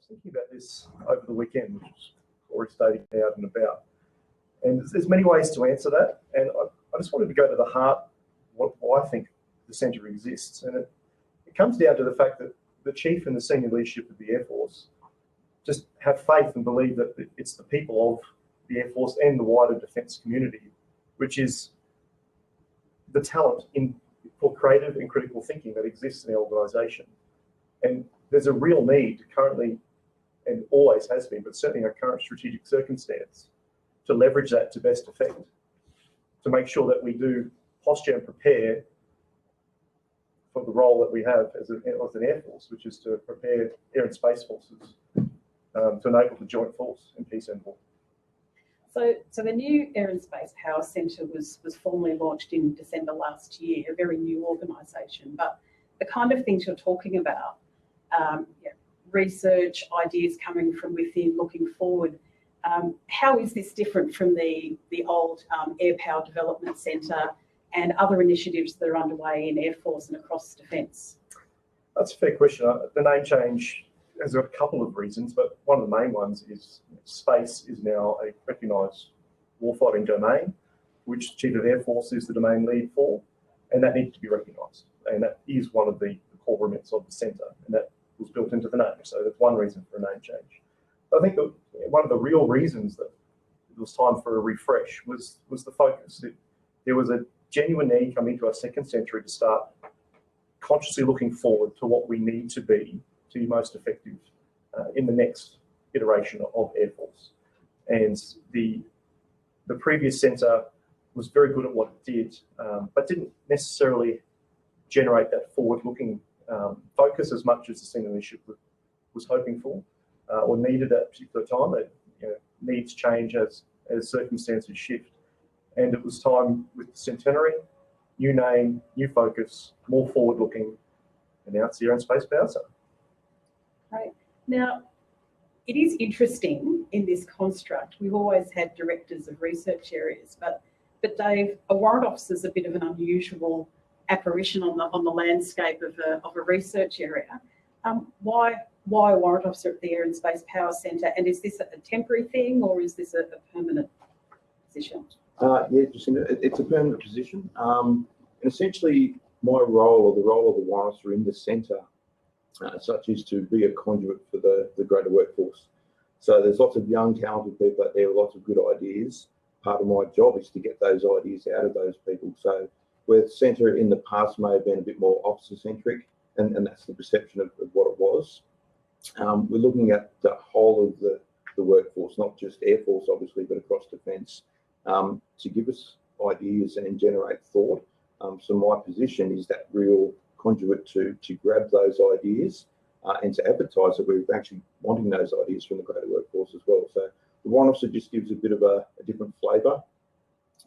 thinking about this over the weekend, which was already stating out and about. And there's many ways to answer that. And I just wanted to go to the heart of why I think the centre exists. And it comes down to the fact that the Chief and the senior leadership of the Air Force just have faith and believe that it's the people of the Air Force and the wider defence community, which is the talent for creative and critical thinking that exists in the organisation. And there's a real need currently, and always has been, but certainly in our current strategic circumstance, to leverage that to best effect, to make sure that we do posture and prepare for the role that we have as an Air Force, which is to prepare air and space forces to enable the joint force in peace and war. So the new Air and Space Power Centre was formally launched in December last year, a very new organisation. But the kind of things you're talking about, research, ideas coming from within, looking forward, how is this different from the old Air Power Development Centre and other initiatives that are underway in Air Force and across defence? That's a fair question. The name change has got a couple of reasons, but one of the main ones is space is now a recognised warfighting domain, which Chief of Air Force is the domain lead for, and that needs to be recognised. And that is one of the core remits of the centre, and that was built into the name. So that's one reason for a name change. But I think that one of the real reasons that it was time for a refresh was the focus. There was a genuine need coming into our second century to start consciously looking forward to what we need to be to be most effective in the next iteration of Air Force. And the previous centre was very good at what it did, but didn't necessarily generate that forward-looking focus as much as the senior leadership was hoping for or needed at a particular time. It needs change as circumstances shift. And it was time with the centenary, new name, new focus, more forward-looking, and now it's the Air and Space Power Centre. Right. Now, it is interesting in this construct. We've always had directors of research areas, but Dave, a warrant officer is a bit of an unusual apparition on the landscape of a research area. Why a warrant officer at the Air and Space Power Centre? And is this a temporary thing or is this a permanent position? Yeah, Jacinda, it's a permanent position. And essentially, my role, or the role of the warrant officer in the centre, such as to be a conduit for the greater workforce. So there's lots of young, talented people out there with lots of good ideas. Part of my job is to get those ideas out of those people. So where the centre in the past may have been a bit more officer-centric, and that's the perception of what it was, we're looking at the whole of the workforce, not just Air Force, obviously, but across defence, to give us ideas and generate thought. So my position is that real conduit to grab those ideas and to advertise that we're actually wanting those ideas from the greater workforce as well. So the warrant officer just gives a bit of a different flavour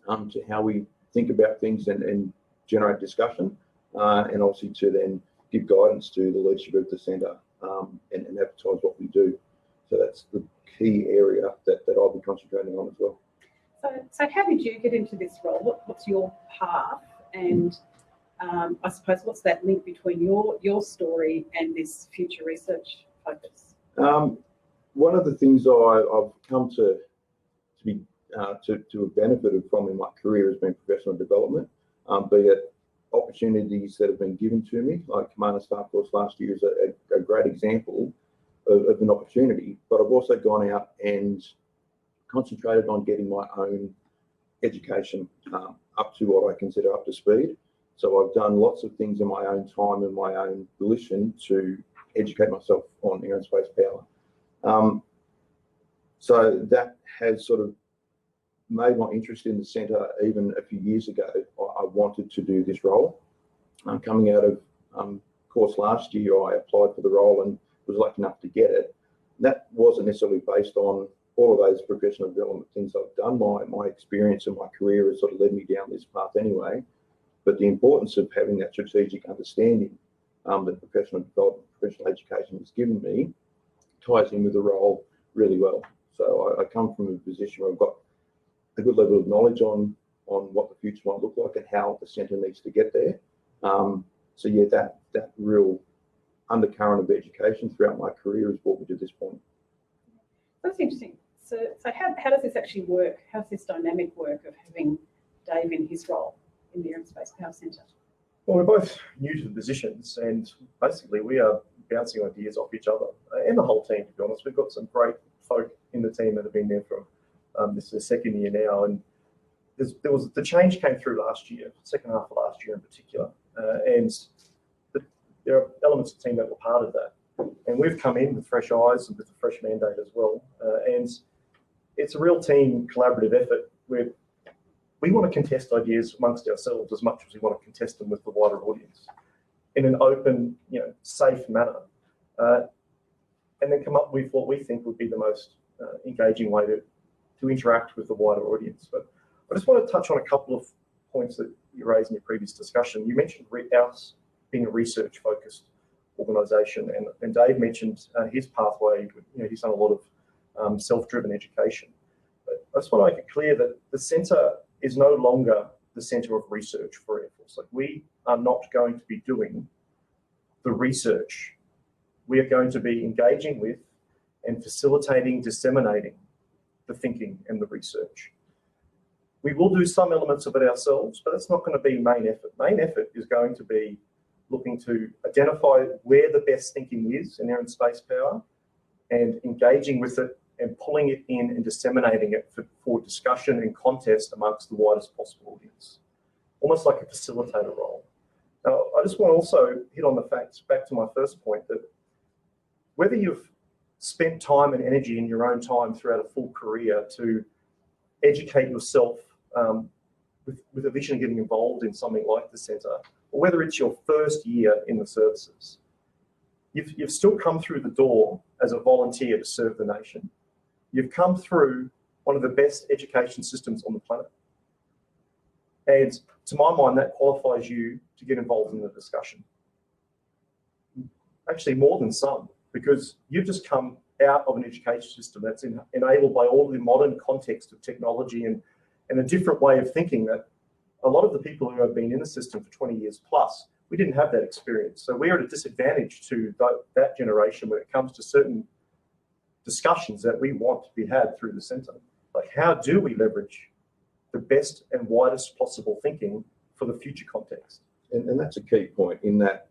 to how we think about things and generate discussion, and obviously to then give guidance to the leadership of the centre and advertise what we do. So that's the key area that I'll be concentrating on as well. So how did you get into this role? What's your path? And I suppose what's that link between your story and this future research focus? One of the things I've come to have benefited from in my career has been professional development, be it opportunities that have been given to me, like Commander Staff Course last year is a great example of an opportunity, but I've also gone out and concentrated on getting my own education up to what I consider up to speed. So I've done lots of things in my own time and my own volition to educate myself on air and space power. So that has sort of made my interest in the centre. Even a few years ago, I wanted to do this role. Coming out of course last year, I applied for the role and was lucky enough to get it. That wasn't necessarily based on all of those professional development things I've done. My experience and my career has sort of led me down this path anyway. But the importance of having that strategic understanding that professional development, professional education has given me ties in with the role really well. So I come from a position where I've got a good level of knowledge on what the future might look like and how the centre needs to get there. So yeah, that real undercurrent of education throughout my career has brought me to this point. That's interesting. So how does this actually work? How does this dynamic work of having Dave in his role in the Air and Space Power Centre? Well, we're both new to the positions, and basically we are bouncing ideas off each other and the whole team, to be honest. We've got some great folk in the team that have been there for this is the second year now, and the change came through last year, second half of last year in particular, and there are elements of the team that were part of that. And we've come in with fresh eyes and with a fresh mandate as well. And it's a real team collaborative effort where we want to contest ideas amongst ourselves as much as we want to contest them with the wider audience in an open, safe manner, and then come up with what we think would be the most engaging way to interact with the wider audience. But I just want to touch on a couple of points that you raised in your previous discussion. You mentioned ours being a research-focused organisation, and Dave mentioned his pathway. He's done a lot of self-driven education. But I just want to make it clear that the centre is no longer the centre of research for Air Force. Like, we are not going to be doing the research. We are going to be engaging with and facilitating, disseminating the thinking and the research. We will do some elements of it ourselves, but it's not going to be main effort. Main effort is going to be looking to identify where the best thinking is in air and space power and engaging with it and pulling it in and disseminating it for discussion and contest amongst the widest possible audience, almost like a facilitator role. Now, I just want to also hit on the facts, back to my first point, that whether you've spent time and energy in your own time throughout a full career to educate yourself with a vision of getting involved in something like the centre, or whether it's your first year in the services, you've still come through the door as a volunteer to serve the nation. You've come through one of the best education systems on the planet. And to my mind, that qualifies you to get involved in the discussion. Actually, more than some, because you've just come out of an education system that's enabled by all the modern context of technology and a different way of thinking that a lot of the people who have been in the system for 20 years plus, we didn't have that experience. So we're at a disadvantage to that generation when it comes to certain discussions that we want to be had through the centre. Like, how do we leverage the best and widest possible thinking for the future context? And that's a key point in that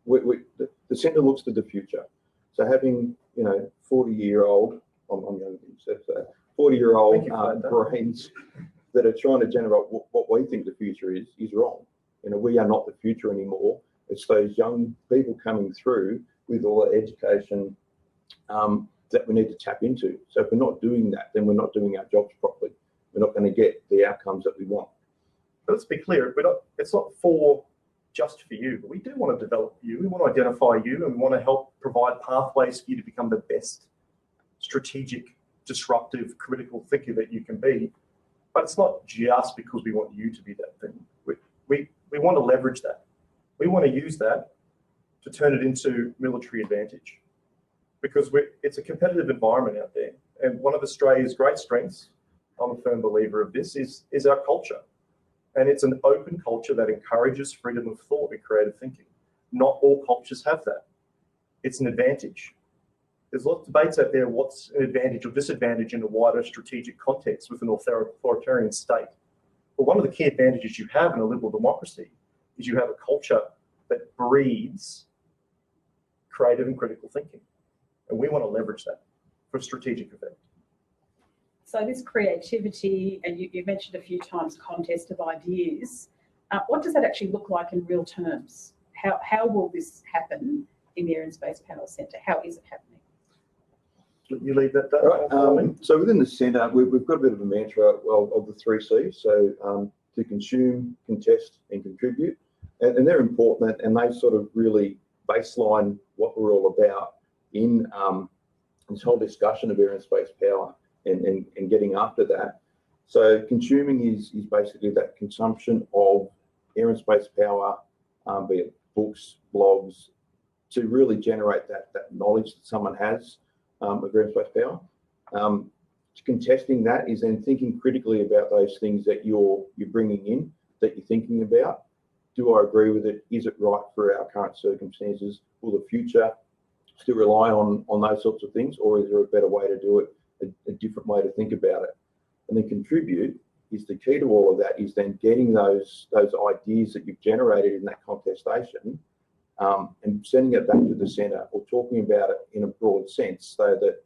the centre looks to the future. So having, 40-year-old, I'm going to accept that, 40-year-old brains that are trying to generate what we think the future is wrong. We are not the future anymore. It's those young people coming through with all the education that we need to tap into. So if we're not doing that, then we're not doing our jobs properly. We're not going to get the outcomes that we want. But let's be clear, it's not just for you, but we do want to develop you. We want to identify you, and we want to help provide pathways for you to become the best strategic, disruptive, critical thinker that you can be. But it's not just because we want you to be that thing. We want to leverage that. We want to use that to turn it into military advantage, because it's a competitive environment out there. And one of Australia's great strengths, I'm a firm believer of this, is our culture. And it's an open culture that encourages freedom of thought and creative thinking. Not all cultures have that. It's an advantage. There's lots of debates out there, what's an advantage or disadvantage in a wider strategic context with an authoritarian state. But one of the key advantages you have in a liberal democracy is you have a culture that breeds creative and critical thinking. And we want to leverage that for strategic effect. So this creativity, and you mentioned a few times contest of ideas, what does that actually look like in real terms? How will this happen in the Air and Space Power Centre? How is it happening? You lead that, Dave? Right. So within the centre, we've got a bit of a mantra of the 3 C's. So to consume, contest and contribute. And they're important, and they sort of really baseline what we're all about in this whole discussion of air and space power and getting after that. So consuming is basically that consumption of air and space power, be it books, blogs, to really generate that knowledge that someone has of air and space power. Contesting that is then thinking critically about those things that you're bringing in, that you're thinking about, Do I agree with it? Is it right for our current circumstances? Will the future still rely on those sorts of things, or is there a better way to do it, a different way to think about it? And then contribute is the key to all of that, is then getting those ideas that you've generated in that contestation and sending it back to the centre, or talking about it in a broad sense, so that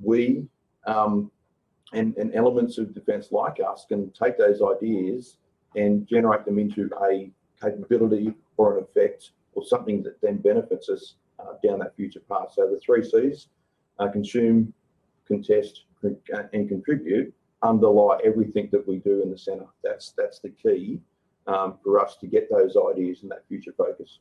we and elements of defence like us can take those ideas and generate them into a capability or an effect or something that then benefits us down that future path. So the 3 C's, consume, contest, and contribute, underlie everything that we do in the centre. That's the key for us to get those ideas and that future focus.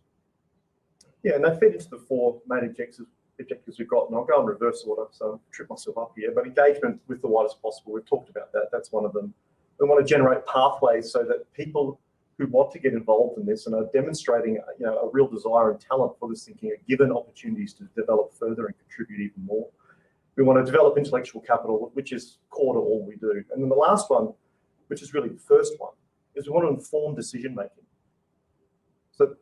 Yeah, and they feed into the 4 main objectives we've got, and I'll go in reverse order, so I'll trip myself up here. But engagement with the widest possible, we've talked about that. That's one of them. We want to generate pathways so that people who want to get involved in this and are demonstrating, a real desire and talent for this thinking are given opportunities to develop further and contribute even more. We want to develop intellectual capital, which is core to all we do. And then the last one, which is really the first one, is we want to inform decision making. So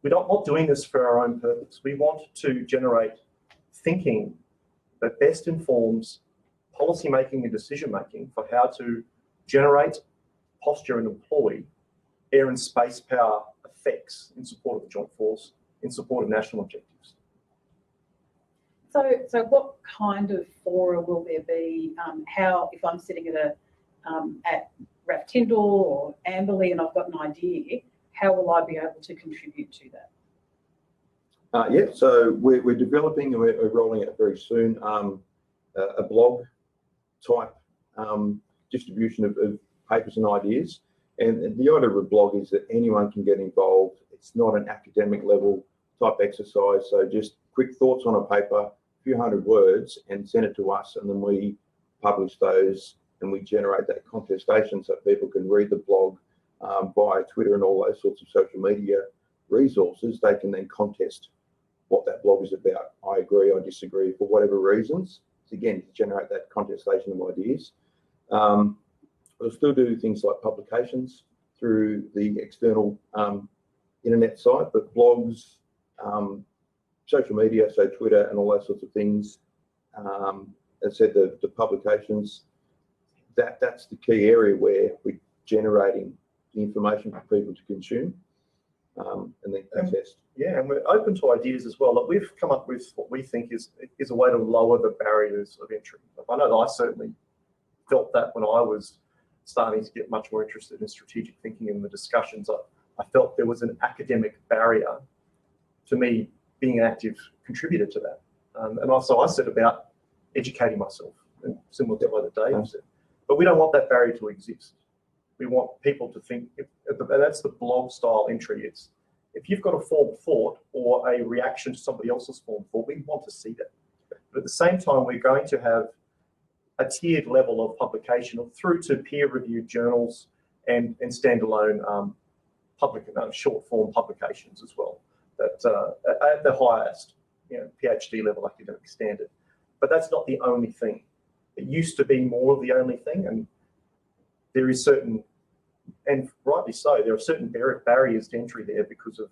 we're not doing this for our own purpose. We want to generate thinking that best informs policy making and decision making for how to generate, posture and employ air and space power effects in support of the Joint Force, in support of national objectives. So what kind of fora will there be? How, if I'm sitting at RAF Tyndall or Amberley and I've got an idea, how will I be able to contribute to that? Yeah, so we're developing and we're rolling out very soon a blog type distribution of papers and ideas. And the idea of a blog is that anyone can get involved. It's not an academic level type exercise. So just quick thoughts on a paper, a few hundred words, and send it to us. And then we publish those and we generate that contestation so people can read the blog via Twitter and all those sorts of social media resources. They can then contest what that blog is about. I agree, I disagree, for whatever reasons. So again, to generate that contestation of ideas. We'll still do things like publications through the external internet site, but blogs, social media, so Twitter and all those sorts of things. As I said, the publications, that's the key area where we're generating the information for people to consume and then contest. Yeah, and we're open to ideas as well. Like, we've come up with what we think is a way to lower the barriers of entry. I know that I certainly felt that when I was starting to get much more interested in strategic thinking in the discussions. I felt there was an academic barrier to me being an active contributor to that. And also I set about educating myself, and similar to what Dave said. But we don't want that barrier to exist. We want people to think, and that's the blog style entry. It's, if you've got a formed thought or a reaction to somebody else's formed thought, we want to see that. But at the same time, we're going to have a tiered level of publication through to peer-reviewed journals and standalone public short-form publications as well, that at the highest PhD level academic standard. But that's not the only thing. It used to be more of the only thing, and there is certain, and rightly so, there are certain barriers to entry there because of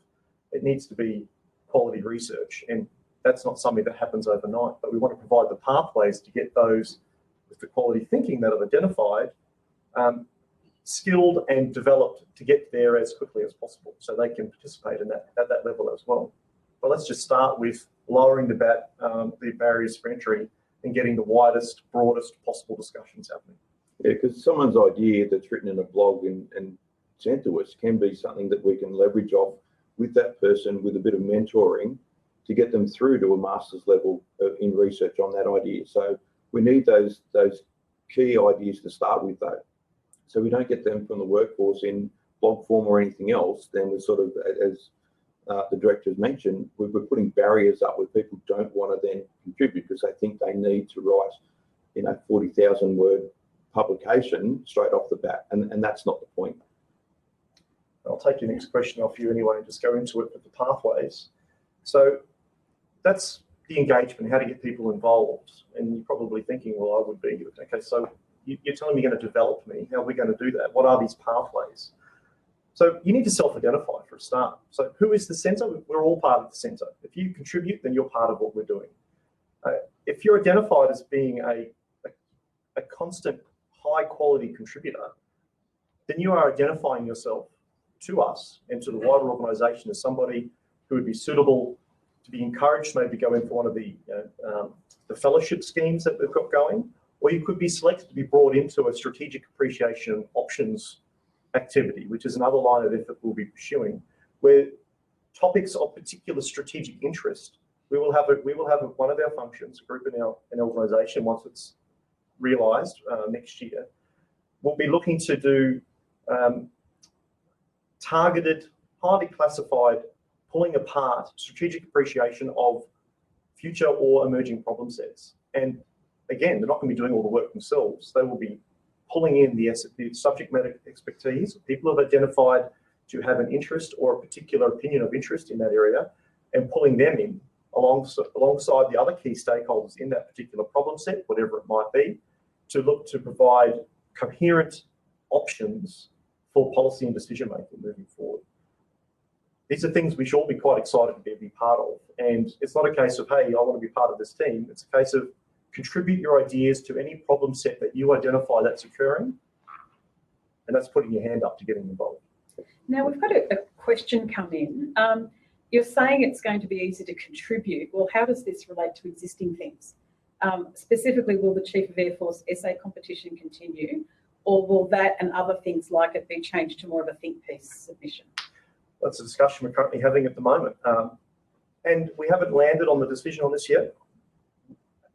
it needs to be quality research, and that's not something that happens overnight. But we want to provide the pathways to get those with the quality thinking that I've identified, skilled and developed to get there as quickly as possible, so they can participate in that at that level as well. But let's just start with lowering the barriers for entry and getting the widest, broadest possible discussions happening. Yeah, because someone's idea that's written in a blog and sent to us can be something that we can leverage off with that person with a bit of mentoring to get them through to a master's level in research on that idea. So we need those key ideas to start with, though. So we don't get them from the workforce in blog form or anything else. Then we're sort of, as the director has mentioned, we're putting barriers up where people don't want to then contribute because they think they need to write, 40,000 word publication straight off the bat, and that's not the point. I'll take your next question off you anyway and just go into it with the pathways. So that's the engagement, how to get people involved. And you're probably thinking, well, I would be, okay, so you're telling me you're going to develop me. How are we going to do that? What are these pathways? So you need to self-identify for a start. So who is the centre? We're all part of the centre. If you contribute, then you're part of what we're doing. If you're identified as being a constant, high-quality contributor, then you are identifying yourself to us and to the wider organisation as somebody who would be suitable to be encouraged, maybe go in for one of the fellowship schemes that we've got going, or you could be selected to be brought into a strategic appreciation options activity, which is another line of effort we'll be pursuing, where topics of particular strategic interest, we will have one of our functions, a group in our organisation, once it's realised next year, we'll be looking to do targeted, highly classified, pulling apart strategic appreciation of future or emerging problem sets. And again, they're not going to be doing all the work themselves. They will be pulling in the subject matter expertise. People have identified to have an interest or a particular opinion of interest in that area, and pulling them in alongside the other key stakeholders in that particular problem set, whatever it might be, to look to provide coherent options for policy and decision making moving forward. These are things we should all be quite excited to be part of. And it's not a case of, hey, I want to be part of this team. It's a case of contribute your ideas to any problem set that you identify that's occurring. And that's putting your hand up to getting involved. Now, we've got a question come in. You're saying it's going to be easy to contribute. Well, how does this relate to existing things? Specifically, will the Chief of Air Force essay competition continue, or will that and other things like it be changed to more of a think piece submission? That's a discussion we're currently having at the moment. And we haven't landed on the decision on this yet.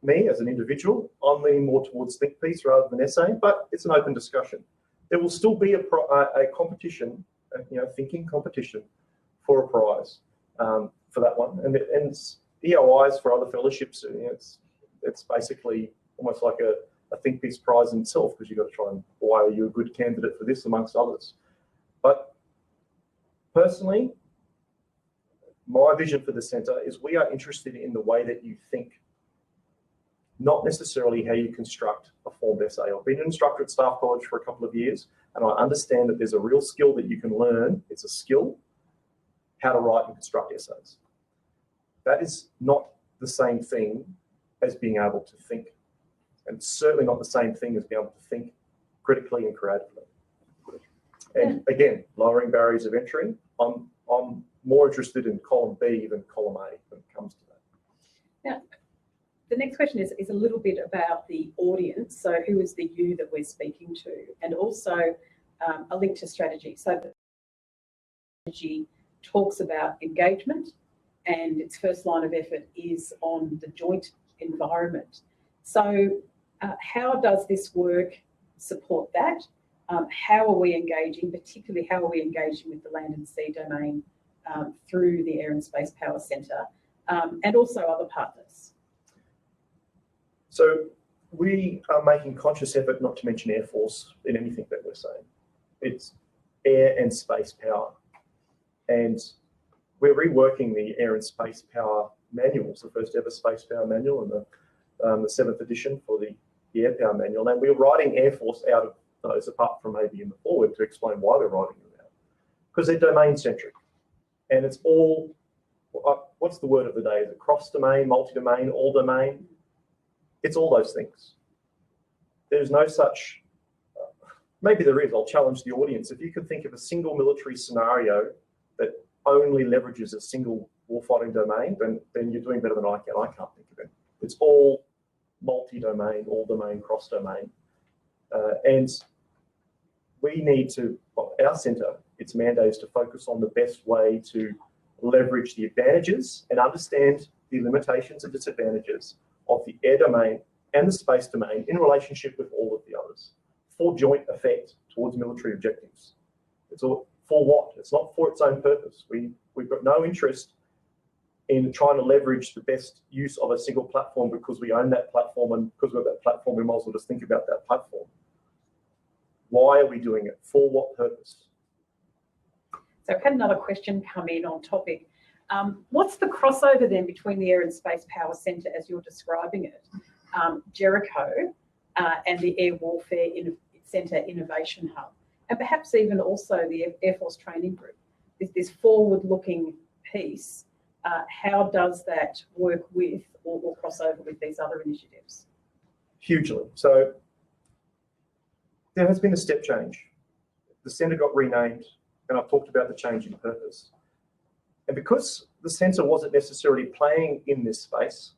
Me, as an individual, I'm leaning more towards think piece rather than essay, but it's an open discussion. There will still be a competition, thinking competition for a prize for that one. And EOIs for other fellowships, it's basically almost like a think piece prize in itself, because you've got to try and, why are you a good candidate for this amongst others? But personally, my vision for the centre is we are interested in the way that you think, not necessarily how you construct a formed essay. I've been an instructor at Staff College for a couple of years, and I understand that there's a real skill that you can learn. It's a skill, how to write and construct essays. That is not the same thing as being able to think, and certainly not the same thing as being able to think critically and creatively. And again, lowering barriers of entry, I'm more interested in column B than column A when it comes to that. Now, the next question is a little bit about the audience. So who is the you that we're speaking to? And also a link to strategy. So the strategy talks about engagement, and its first line of effort is on the joint environment. So how does this work support that? How are we engaging, particularly how are we engaging with the land and sea domain through the Air and Space Power Centre, and also other partners? So we are making conscious effort not to mention Air Force in anything that we're saying. It's air and space power. And we're reworking the Air and Space Power manuals, the first ever space power manual, and the 7th edition for the air power manual. And we're writing Air Force out of those, apart from maybe in the forward, to explain why we're writing them out. Because they're domain-centric. And it's all, what's the word of the day? Is it cross-domain, multi-domain, all-domain? It's all those things. There's no such, maybe there is, I'll challenge the audience. If you could think of a single military scenario that only leverages a single warfighting domain, then you're doing better than I can. I can't think of it. It's all multi-domain, all-domain, cross-domain. And we need to, our centre, its mandate is to focus on the best way to leverage the advantages and understand the limitations and disadvantages of the air domain and the space domain in relationship with all of the others for joint effect towards military objectives. It's all for what? It's not for its own purpose. We've got no interest in trying to leverage the best use of a single platform because we own that platform, and because we've got that platform, we might as well just think about that platform. Why are we doing it? For what purpose? So I've had another question come in on topic. What's the crossover then between the Air and Space Power Centre, as you're describing it, Jericho, and the Air Warfare Centre Innovation Hub? and perhaps even also the Air Force Training Group, this forward-looking piece, how does that work with or cross over with these other initiatives? Hugely. So there has been a step change. The centre got renamed, and I've talked about the change in purpose. And because the centre wasn't necessarily playing in this space,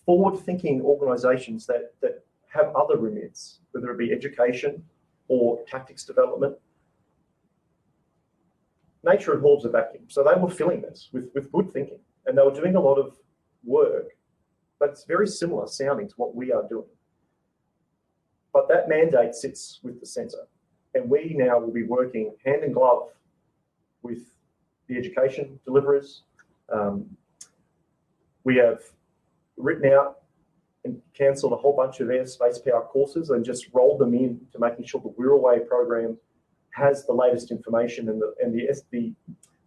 forward-thinking organisations that have other remits, whether it be education or tactics development, nature abhors a vacuum. So they were filling this with good thinking, and they were doing a lot of work, but it's very similar sounding to what we are doing. But that mandate sits with the centre, and we now will be working hand in glove with the education deliverers. We have written out and cancelled a whole bunch of airspace power courses and just rolled them in to making sure the We're Away program has the latest information, and the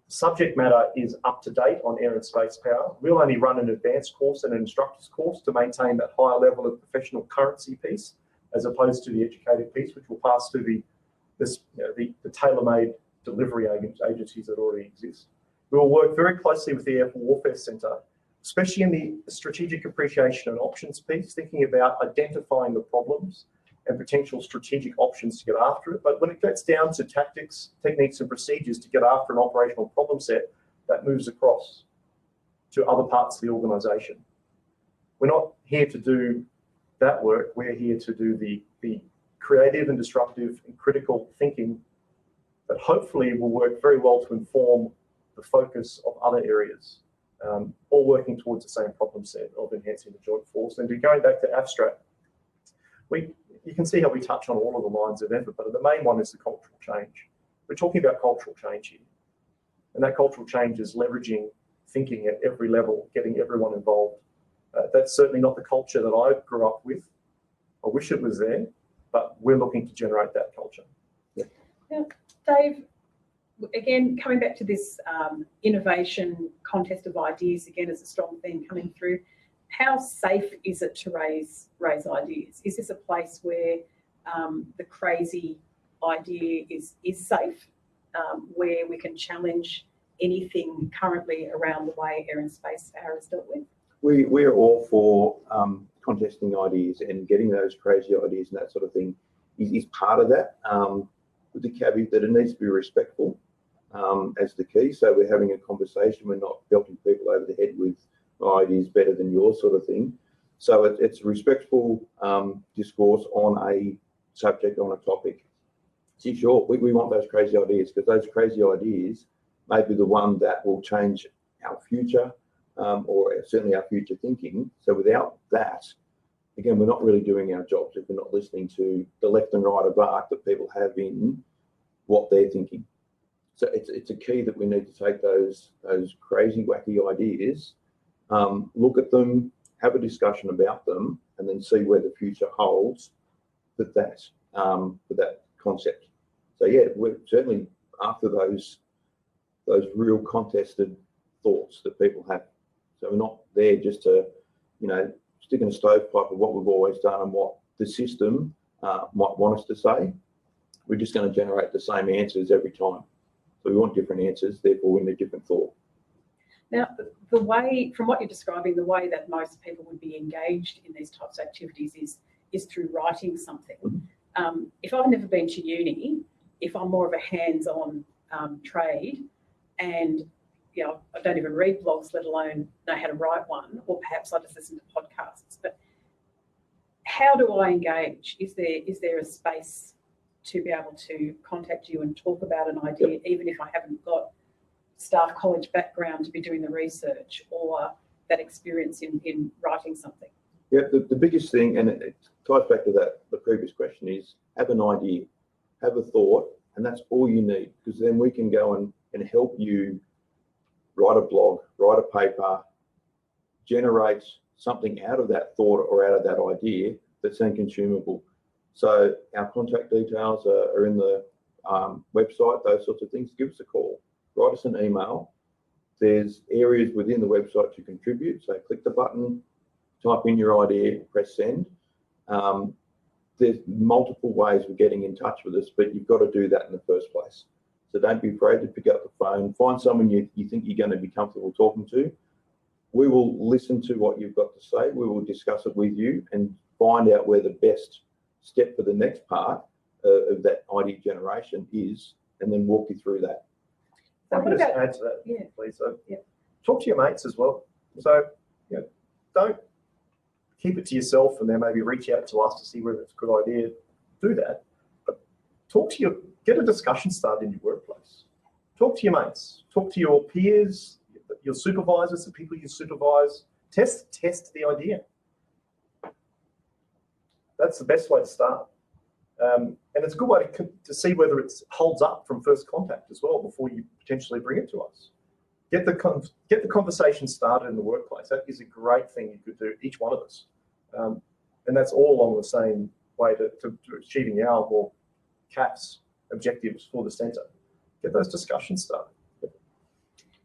subject matter is up to date on air and space power. We'll only run an advanced course and an instructor's course to maintain that higher level of professional currency piece, as opposed to the educated piece, which will pass to the tailor-made delivery agencies that already exist. We will work very closely with the Air Warfare Centre, especially in the strategic appreciation and options piece, thinking about identifying the problems and potential strategic options to get after it. But when it gets down to tactics, techniques and procedures to get after an operational problem set, that moves across to other parts of the organisation. We're not here to do that work. We're here to do the creative and disruptive and critical thinking that hopefully will work very well to inform the focus of other areas, all working towards the same problem set of enhancing the joint force. And going back to abstract, you can see how we touch on all of the lines of effort, but the main one is the cultural change. We're talking about cultural change here. And that cultural change is leveraging thinking at every level, getting everyone involved. That's certainly not the culture that I grew up with. I wish it was there, but we're looking to generate that culture. Yeah. Now, Dave, again, coming back to this innovation contest of ideas, again, as a strong theme coming through, how safe is it to raise ideas? Is this a place where the crazy idea is safe, where we can challenge anything currently around the way air and space power is dealt with? We're all for contesting ideas, and getting those crazy ideas and that sort of thing is part of that, with the caveat that it needs to be respectful as the key. So we're having a conversation, we're not belting people over the head with my ideas better than yours sort of thing. So it's a respectful discourse on a subject, on a topic. See, sure, we want those crazy ideas, because those crazy ideas may be the one that will change our future, or certainly our future thinking. So without that, again, we're not really doing our jobs if we're not listening to the left and right of arc that people have in what they're thinking. So it's a key that we need to take those crazy, wacky ideas, look at them, have a discussion about them, and then see where the future holds for that concept. So yeah, we're certainly after those real contested thoughts that people have. So we're not there just to, stick in a stovepipe of what we've always done and what the system might want us to say. We're just going to generate the same answers every time. So we want different answers, therefore we need different thought. Now, the way, from what you're describing, the way that most people would be engaged in these types of activities is through writing something. Mm-hmm. If I've never been to uni, if I'm more of a hands-on trade, and I don't even read blogs, let alone know how to write one, or perhaps I just listen to podcasts. But how do I engage? Is there a space to be able to contact you and talk about an idea, yep, even if I haven't got staff college background to be doing the research or that experience in writing something? Yeah, the biggest thing, and it ties back to the previous question, is have an idea, have a thought, and that's all you need, because then we can go and help you write a blog, write a paper, generate something out of that thought or out of that idea that's then consumable. So our contact details are in the website, those sorts of things. Give us a call, write us an email. There's areas within the website to contribute. So click the button, type in your idea, press send. there's multiple ways of getting in touch with us, but you've got to do that in the first place. So don't be afraid to pick up the phone, find someone you think you're going to be comfortable talking to. We will listen to what you've got to say. We will discuss it with you and find out where the best step for the next part of that idea generation is, and then walk you through that. I can just add to that, yeah, please. So, yeah. Talk to your mates as well. So, don't keep it to yourself and then maybe reach out to us to see whether it's a good idea. Do that, but get a discussion started in your workplace. Talk to your mates. Talk to your peers, your supervisors, the people you supervise. Test the idea. That's the best way to start. And it's a good way to see whether it holds up from first contact as well before you potentially bring it to us. Get the conversation started in the workplace. That is a great thing you could do, each one of us. And that's all along the same way to achieving our more CAPS objectives for the centre. Get those discussions started.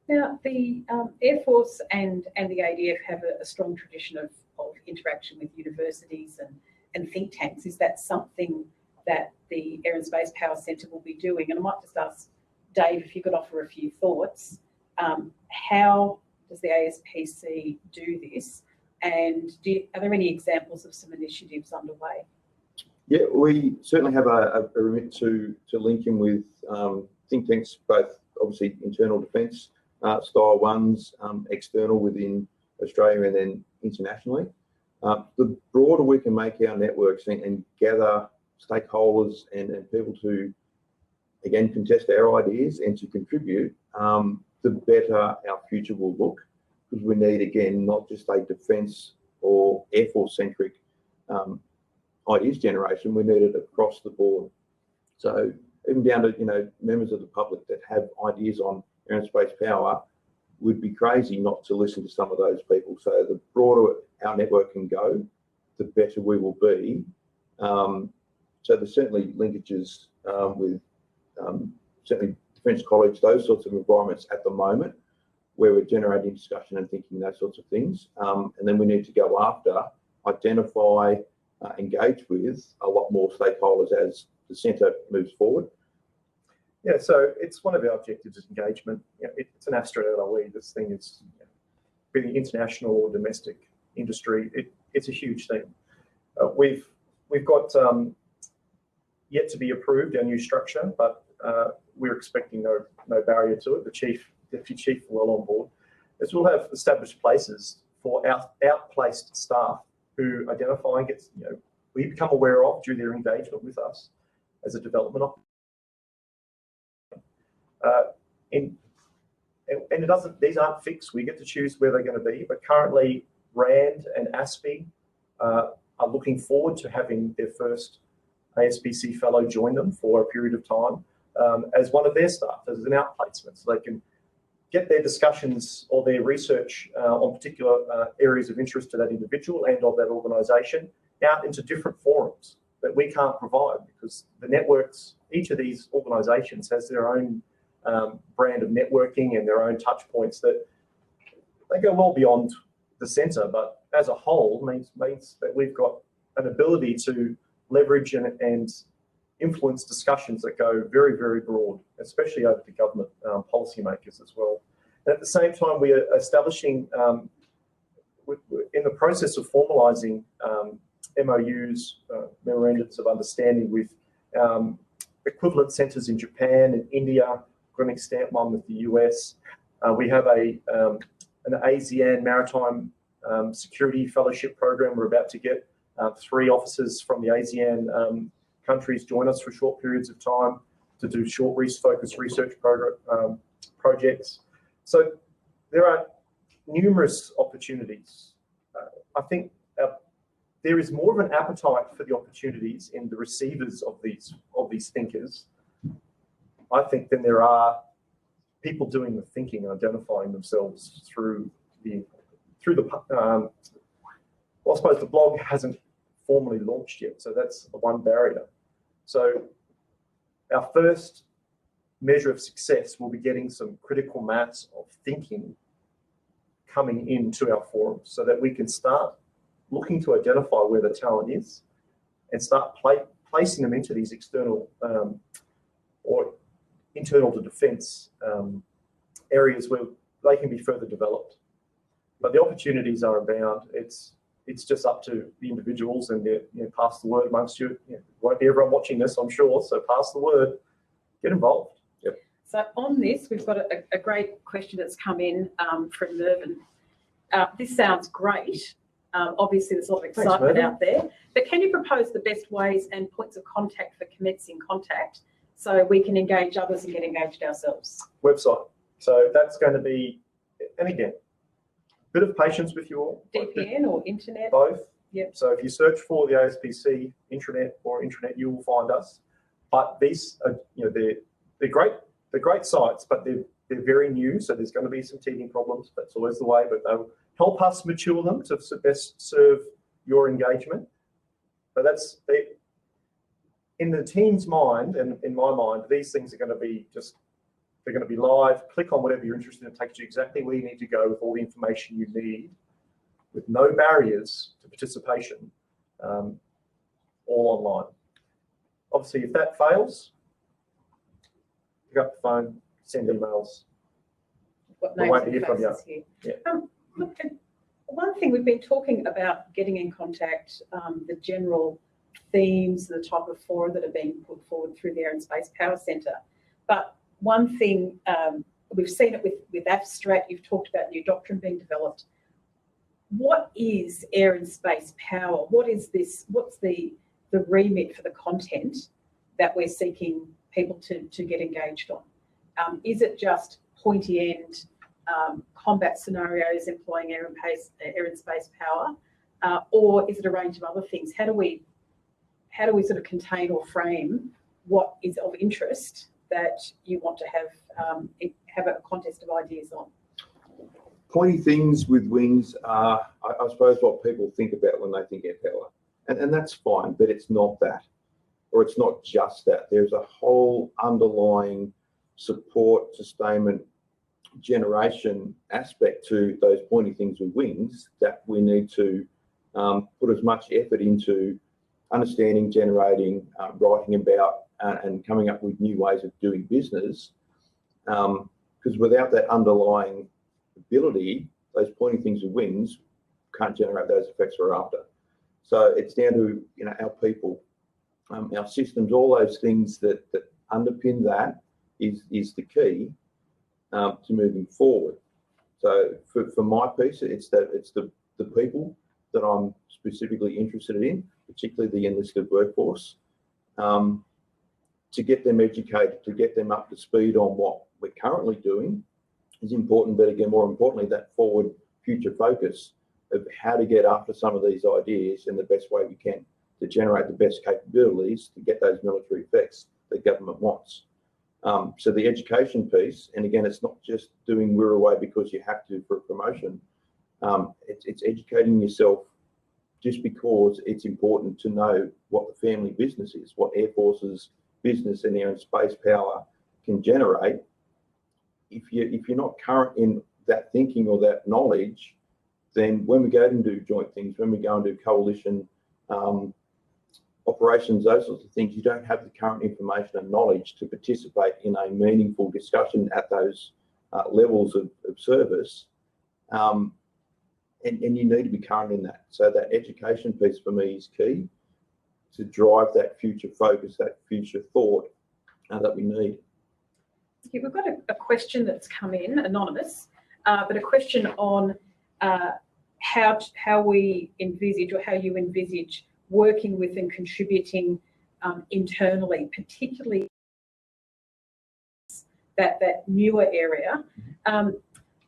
Now, the Air Force and the ADF have a strong tradition of interaction with universities and think tanks. Is that something that the Air and Space Power Centre will be doing? And I might just ask Dave if you could offer a few thoughts. How does the ASPC do this? And are there any examples of some initiatives underway? Yeah, we certainly have a remit to link in with think tanks, both obviously internal defence style ones, external within Australia and then internationally. The broader we can make our networks and gather stakeholders and people to, again, contest our ideas and to contribute, the better our future will look, because we need, again, not just a defence or Air Force centric ideas generation, we need it across the board. So even down to members of the public that have ideas on air and space power, would be crazy not to listen to some of those people. So the broader our network can go, the better we will be. So there's certainly linkages with certainly Defence College, those sorts of environments at the moment, where we're generating discussion and thinking those sorts of things. And then we need to go after, identify, engage with a lot more stakeholders as the centre moves forward. Yeah, so it's one of our objectives is engagement. It's an abstract LOE. This thing is being international or domestic industry. It's a huge thing. We've got yet to be approved our new structure, but we're expecting no barrier to it. The deputy chief well on board. As we'll have established places for our outplaced staff who identify and gets we become aware of due to their engagement with us as a development opportunity. And it doesn't; these aren't fixed. We get to choose where they're going to be. But currently, RAND and ASPE are looking forward to having their first ASPC fellow join them for a period of time as one of their staff, as an outplacement, so they can get their discussions or their research on particular areas of interest to that individual and of that organisation out into different forums that we can't provide, because the networks, each of these organisations has their own brand of networking and their own touch points that they go well beyond the centre, but as a whole means that we've got an ability to leverage and influence discussions that go very, very broad, especially over to government policymakers as well. And at the same time, we are establishing, we're in the process of formalising MOUs, memorandums of understanding with equivalent centres in Japan and India. We're going to stamp one with the US. We have an Asean Maritime Security Fellowship program. We're about to get 3 officers from the ASEAN countries join us for short periods of time to do short focused research projects. So there are numerous opportunities. I think there is more of an appetite for the opportunities in the receivers of these thinkers, I think, than there are people doing the thinking and identifying themselves through the well, I suppose the blog hasn't formally launched yet, so that's one barrier. So our first measure of success will be getting some critical mass of thinking coming into our forums so that we can start looking to identify where the talent is and start placing them into these external or internal to defence areas where they can be further developed. But the opportunities are abound. It's just up to the individuals and pass the word amongst you. Won't be everyone watching this, I'm sure. So pass the word, get involved. Yep. So on this, we've got a great question that's come in from Mervyn. This sounds great. Obviously, there's a lot of excitement out there. But can you propose the best ways and points of contact for commencing contact so we can engage others and get engaged ourselves? Website. So that's going to be, and again, bit of patience with you all. DPN or internet? Both. Yep. So if you search for the ASPC intranet or intranet, you will find us. But these are, they're great sites, but they're very new. So there's going to be some teething problems. That's always the way, but they'll help us mature them to best serve your engagement. But in the team's mind and in my mind, these things are going to be they're going to be live. Click on whatever you're interested in. It takes you exactly where you need to go with all the information you need, with no barriers to participation, all online. Obviously, if that fails, pick up the phone, send emails. I won't hear from you. Here. Yeah. Look, one thing we've been talking about getting in contact, the general themes, the type of fora that are being put forward through the Air and Space Power Centre. But one thing, we've seen it with Abstract, you've talked about new doctrine being developed. What is air and space power? What is this? What's the remit for the content that we're seeking people to get engaged on? Is it just pointy end combat scenarios employing air and space power, or is it a range of other things? How do we sort of contain or frame what is of interest that you want to have a contest of ideas on? Pointy things with wings are, I suppose, what people think about when they think air power. And that's fine, but it's not that. Or it's not just that. There's a whole underlying support, sustainment, generation aspect to those pointy things with wings that we need to put as much effort into understanding, generating, writing about, and coming up with new ways of doing business. Because without that underlying ability, those pointy things with wings can't generate those effects we're after. So it's down to our people, our systems, all those things that underpin that is the key to moving forward. So for my piece, it's the people that I'm specifically interested in, particularly the enlisted workforce, to get them educated, to get them up to speed on what we're currently doing is important, but again, more importantly, that forward future focus of how to get after some of these ideas in the best way we can to generate the best capabilities to get those military effects that government wants. So the education piece, and again, it's not just doing we're away because you have to for a promotion. It's educating yourself just because it's important to know what the family business is, what Air Force's business and air and space power can generate. If you're not current in that thinking or that knowledge, then when we go and do joint things, when we go and do coalition operations, those sorts of things, you don't have the current information and knowledge to participate in a meaningful discussion at those levels of service. And you need to be current in that. So that education piece for me is key to drive that future focus, that future thought that we need. Okay, we've got a question that's come in, anonymous, but a question on how we envisage, or how you envisage working with and contributing internally, particularly that newer area.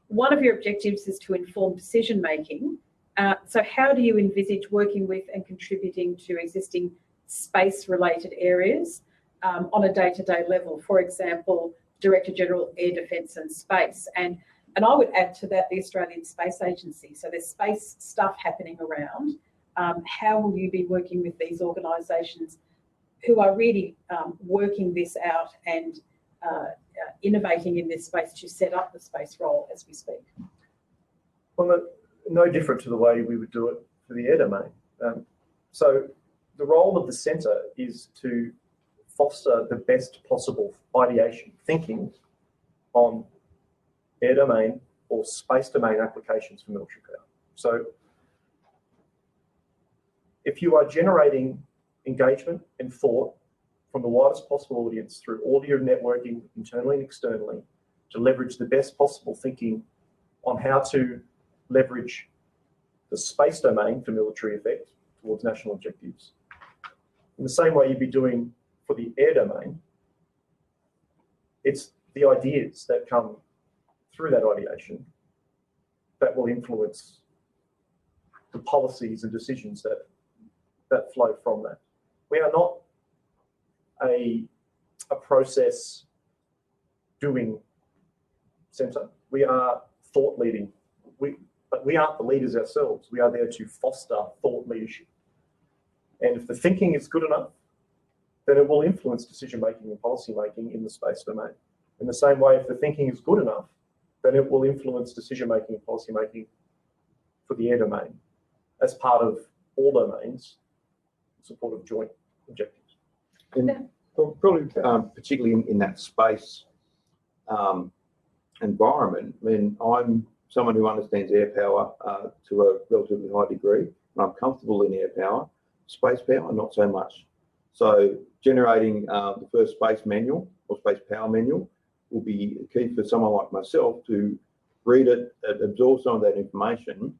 One of your objectives is to inform decision making. So how do you envisage working with and contributing to existing space-related areas on a day-to-day level? For example, Director General Air Defence and Space. And I would add to that the Australian Space Agency. So there's space stuff happening around. How will you be working with these organisations who are really working this out and innovating in this space to set up the space role as we speak? Well, no different to the way we would do it for the air domain. So the role of the centre is to foster the best possible ideation, thinking on air domain or space domain applications for military power. So if you are generating engagement and thought from the widest possible audience through all your networking, internally and externally, to leverage the best possible thinking on how to leverage the space domain for military effect towards national objectives, in the same way you'd be doing for the air domain, it's the ideas that come through that ideation that will influence the policies and decisions that flow from that. We are not a process doing centre. We are thought leading. But we aren't the leaders ourselves. We are there to foster thought leadership. And if the thinking is good enough, then it will influence decision making and policy making in the space domain. In the same way, if the thinking is good enough, then it will influence decision making and policy making for the air domain as part of all domains in support of joint objectives. And probably particularly in that space environment, I mean, I'm someone who understands air power to a relatively high degree, and I'm comfortable in air power. Space power, not so much. So generating the first space manual or space power manual will be key for someone like myself to read it, absorb some of that information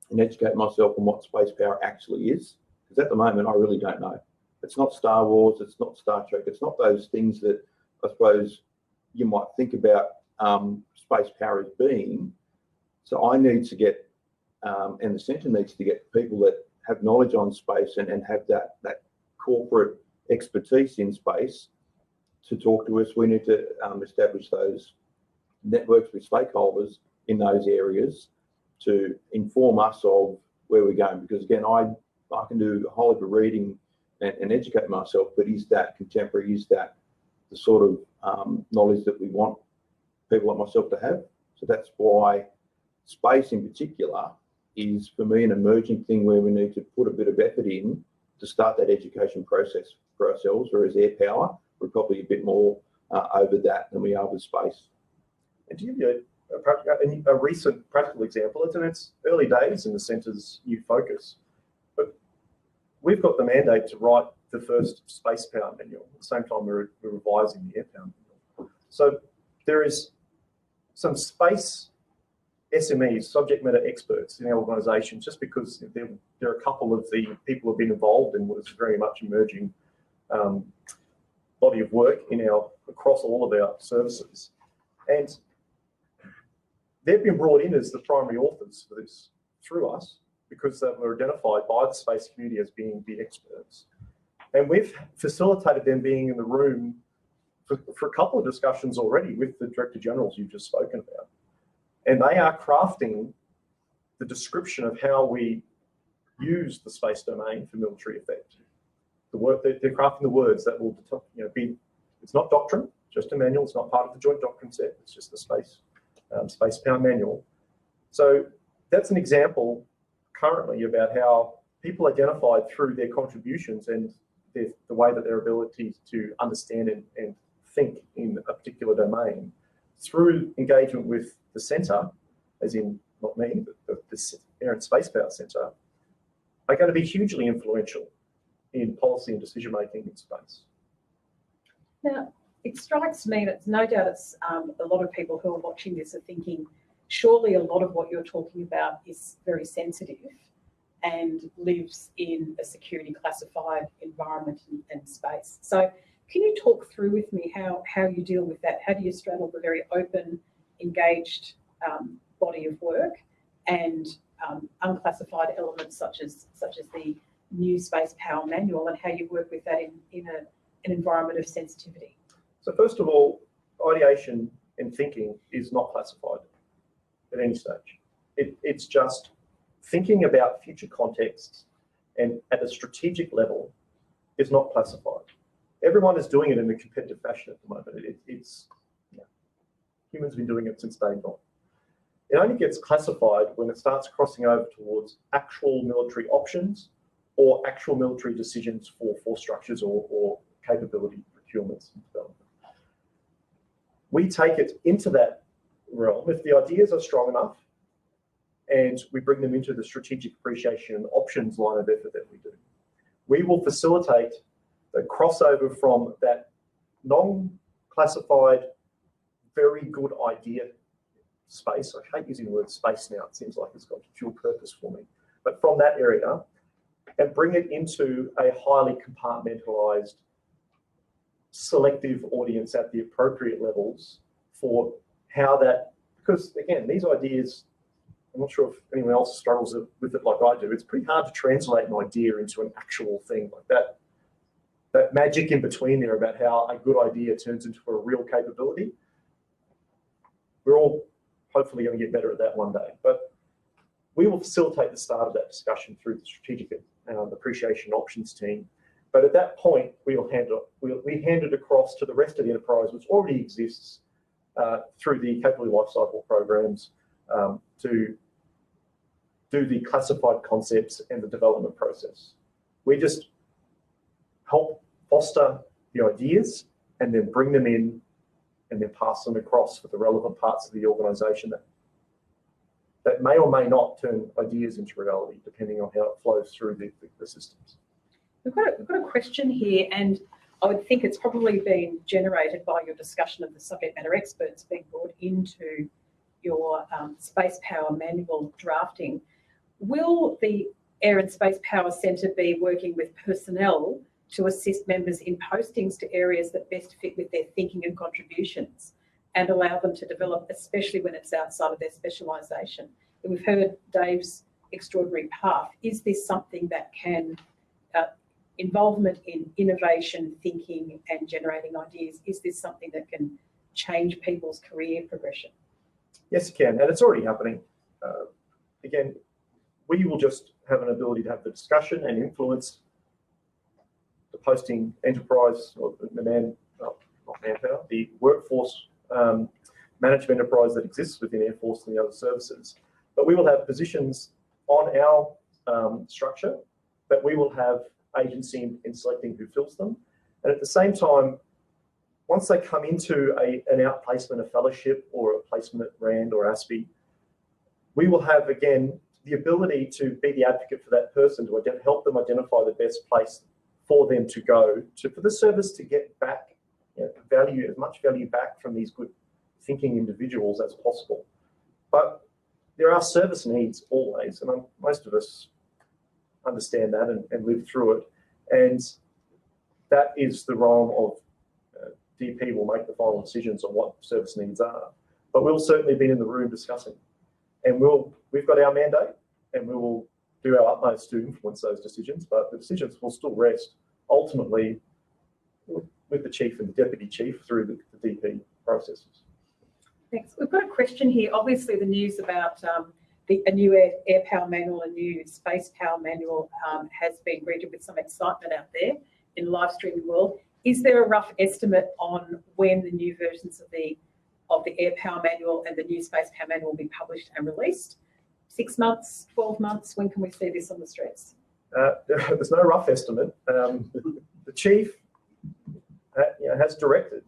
and educate myself on what space power actually is. Because at the moment, I really don't know. It's not Star Wars, it's not Star Trek, it's not those things that I suppose you might think about space power as being. So I need to get, and the centre needs to get people that have knowledge on space and have that corporate expertise in space to talk to us. We need to establish those networks with stakeholders in those areas to inform us of where we're going. Because again, I can do a whole heap of reading and educate myself, but is that contemporary? Is that the sort of knowledge that we want people like myself to have? So that's why space in particular is, for me, an emerging thing where we need to put a bit of effort in to start that education process for ourselves, whereas air power, we're probably a bit more over that than we are with space. And to give you a recent practical example, it's in its early days in the centre's new focus, but we've got the mandate to write the first space power manual at the same time we're revising the air power manual. So there is some space SMEs, subject matter experts in our organisation, just because there are a couple of the people who have been involved in what is very much emerging body of work across all of our services. And they've been brought in as the primary authors for this through us because they were identified by the space community as being the experts. And we've facilitated them being in the room for a couple of discussions already with the Director Generals you've just spoken about. And they are crafting the description of how we use the space domain for military effect. They're crafting the words that will be, it's not doctrine, just a manual, it's not part of the joint doctrine set, it's just the space power manual. So that's an example currently about how people identified through their contributions and the way that their ability to understand and think in a particular domain through engagement with the centre, as in not me, but the Air and Space Power Centre, are going to be hugely influential in policy and decision making in space. Now, it strikes me that no doubt it's a lot of people who are watching this are thinking, surely a lot of what you're talking about is very sensitive and lives in a security classified environment and space. So can you talk through with me how you deal with that? How do you straddle the very open, engaged body of work and unclassified elements such as the new space power manual, and how you work with that in an environment of sensitivity? So first of all, ideation and thinking is not classified at any stage. It's just thinking about future contexts and at a strategic level is not classified. Everyone is doing it in a competitive fashion at the moment. Humans have been doing it since day one. It only gets classified when it starts crossing over towards actual military options or actual military decisions for force structures or capability procurements and development. We take it into that realm if the ideas are strong enough, and we bring them into the strategic appreciation and options line of effort that we do. We will facilitate the crossover from that non-classified, very good idea space. I hate using the word space now. It seems like it's got dual purpose for me. But from that area, and bring it into a highly compartmentalized, selective audience at the appropriate levels for how that, because again, these ideas, I'm not sure if anyone else struggles with it like I do. It's pretty hard to translate an idea into an actual thing like that. That magic in between there about how a good idea turns into a real capability. We're all hopefully going to get better at that one day. But we will facilitate the start of that discussion through the strategic appreciation options team. But at that point, we hand it across to the rest of the enterprise, which already exists through the capability lifecycle programs to do the classified concepts and the development process. We just help foster the ideas and then bring them in and then pass them across for the relevant parts of the organisation that may or may not turn ideas into reality, depending on how it flows through the systems. We've got a question here, and I would think it's probably been generated by your discussion of the subject matter experts being brought into your Space Power Manual drafting. Will the Air and Space Power Centre be working with personnel to assist members in postings to areas that best fit with their thinking and contributions and allow them to develop, especially when it's outside of their specialisation? We've heard Dave's extraordinary path. Is this something that can, involvement in innovation, thinking and generating ideas, is this something that can change people's career progression? Yes, it can, and it's already happening. Again, we will just have an ability to have the discussion and influence the posting enterprise, or the workforce management enterprise that exists within Air Force and the other services. But we will have positions on our structure that we will have agency in selecting who fills them. And at the same time, once they come into an outplacement, a fellowship, or a placement at RAND or ASPC, we will have, again, the ability to be the advocate for that person, to help them identify the best place for them to go, for the service to get back, value, as much value back from these good thinking individuals as possible. But there are service needs always, and most of us understand that and live through it. And that is the role of DP will make the final decisions on what service needs are. But we'll certainly be in the room discussing. And we've got our mandate, and we will do our utmost to influence those decisions, but the decisions will still rest ultimately with the chief and the deputy chief through the DP processes. Thanks. We've got a question here. Obviously, the news about a new air power manual, a new space power manual has been greeted with some excitement out there in the live streaming world. Is there a rough estimate on when the new versions of the air power manual and the new space power manual will be published and released? 6 months, 12 months? When can we see this on the streets? There's no rough estimate. The chief has directed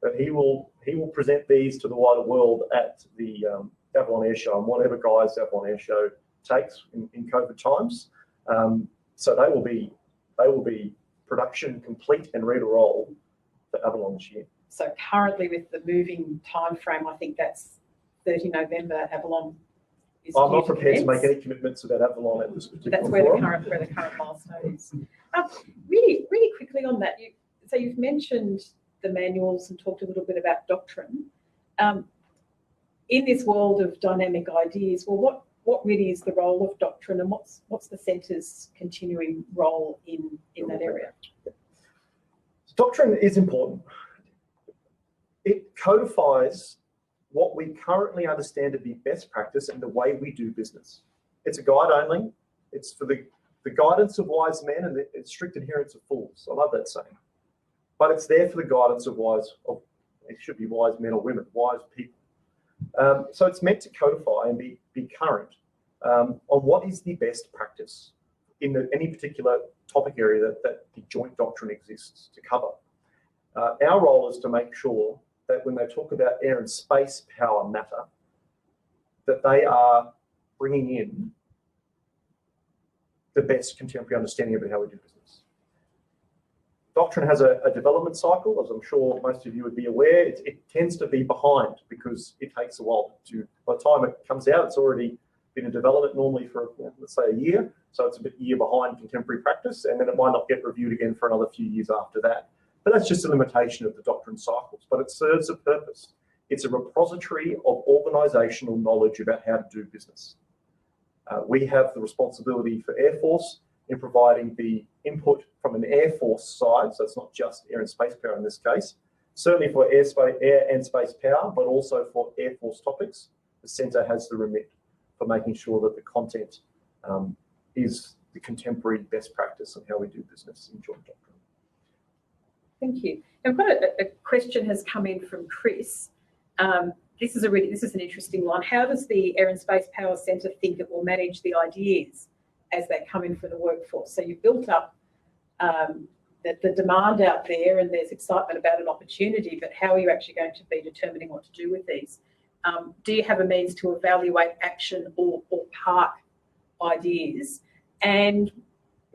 that he will present these to the wider world at the Avalon Air Show and whatever guise the Avalon Air Show takes in COVID times. So they will be production complete and ready to roll for Avalon this year. So currently, with the moving time frame, I think that's 30 November. Avalon is. I'm not prepared to make any commitments about Avalon at this particular That's where the current milestone is. Really quickly on that, so you've mentioned the manuals and talked a little bit about Doctrine. In this world of dynamic ideas, well, what really is the role of Doctrine, and what's the centre's continuing role in that area? Doctrine is important. It codifies what we currently understand to be best practice and the way we do business. It's a guide only. It's for the guidance of wise men and the strict adherence of fools. I love that saying. But it's there for the guidance of it should be wise men or women, wise people. So it's meant to codify and be current on what is the best practice in any particular topic area that the joint doctrine exists to cover. Our role is to make sure that when they talk about air and space power matter, that they are bringing in the best contemporary understanding of how we do business. Doctrine has a development cycle, as I'm sure most of you would be aware. It tends to be behind because it takes a while by the time it comes out, it's already been in development normally for, let's say, a year. So it's a year behind contemporary practice, and then it might not get reviewed again for another few years after that. But that's just a limitation of the doctrine cycles, but it serves a purpose. It's a repository of organisational knowledge about how to do business. We have the responsibility for Air Force in providing the input from an Air Force side, so it's not just air and space power in this case, certainly for air and space power, but also for Air Force topics. The Centre has the remit for making sure that the content is the contemporary best practice of how we do business in joint doctrine. Thank you. I've got a question has come in from Chris. This is an interesting one. How does the Air and Space Power Centre think it will manage the ideas as they come in for the workforce? So you've built up the demand out there, and there's excitement about an opportunity, but how are you actually going to be determining what to do with these? Do you have a means to evaluate action or park ideas? And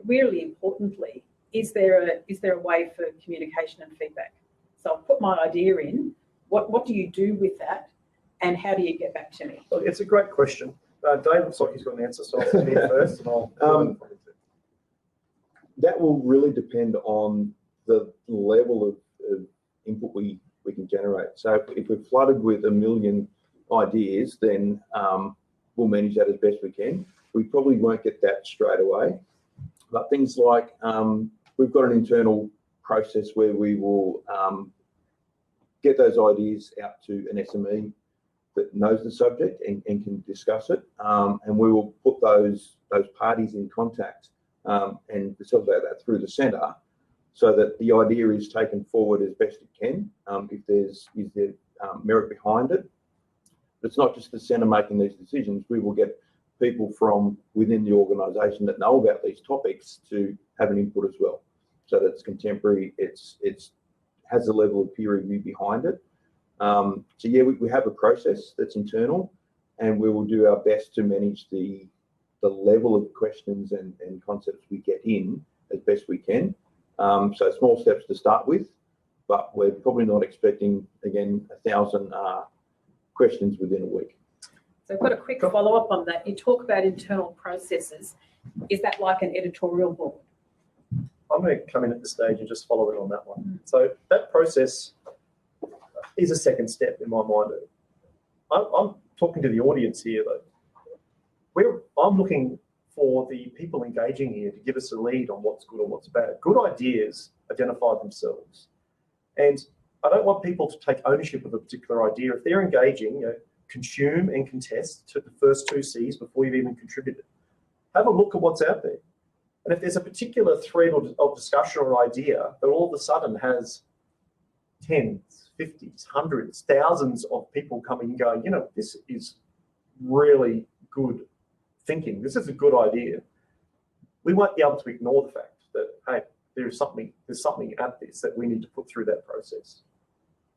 really importantly, is there a way for communication and feedback? So I've put my idea in. What do you do with that, and how do you get back to me? Well, it's a great question. Dave looks like he's got an answer, so I'll send him first, and I'll. That will really depend on the level of input we can generate. So if we're flooded with 1 million ideas, then we'll manage that as best we can. We probably won't get that straight away. But things like we've got an internal process where we will get those ideas out to an SME that knows the subject and can discuss it, and we will put those parties in contact and facilitate that through the centre, so that the idea is taken forward as best it can. If there's merit behind it, but it's not just the centre making these decisions. We will get people from within the organisation that know about these topics to have an input as well, so that it's contemporary. It's has a level of peer review behind it. So yeah, we have a process that's internal, and we will do our best to manage the level of questions and concepts we get in as best we can. So small steps to start with, but we're probably not expecting, again, 1,000 questions within a week. So I've got a quick follow-up on that. You talk about internal processes. Is that like an editorial board? I'm going to come in at this stage and just follow it on that one. So that process is a second step in my mind. I'm talking to the audience here, though. I'm looking for the people engaging here to give us a lead on what's good or what's bad. Good ideas identify themselves. And I don't want people to take ownership of a particular idea. If they're engaging, consume and contest to the first 2 C's before you've even contributed. Have a look at what's out there. And if there's a particular thread of discussion or idea that all of a sudden has tens, 50s, hundreds, thousands of people coming and going, this is really good thinking. This is a good idea. We won't be able to ignore the fact that, hey, there's something at this that we need to put through that process.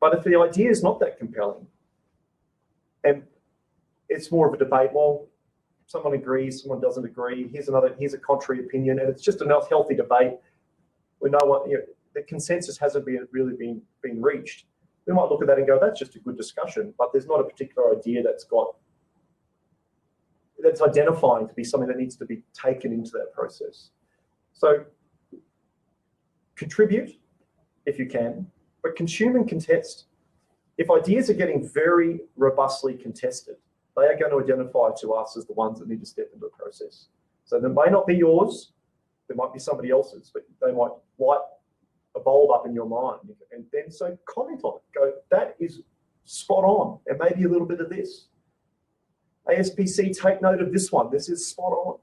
But if the idea is not that compelling, and it's more of a debate, well, someone agrees, someone doesn't agree, here's a contrary opinion, and it's just a healthy debate. We know what the consensus hasn't really been reached. We might look at that and go, that's just a good discussion, but there's not a particular idea that's identifying to be something that needs to be taken into that process. So contribute if you can, but consume and contest. If ideas are getting very robustly contested, they are going to identify to us as the ones that need to step into the process. So they may not be yours, there might be somebody else's, but they might light a bulb up in your mind. And then so comment on it. Go, that is spot on, and maybe a little bit of this. ASPC, take note of this one. This is spot on.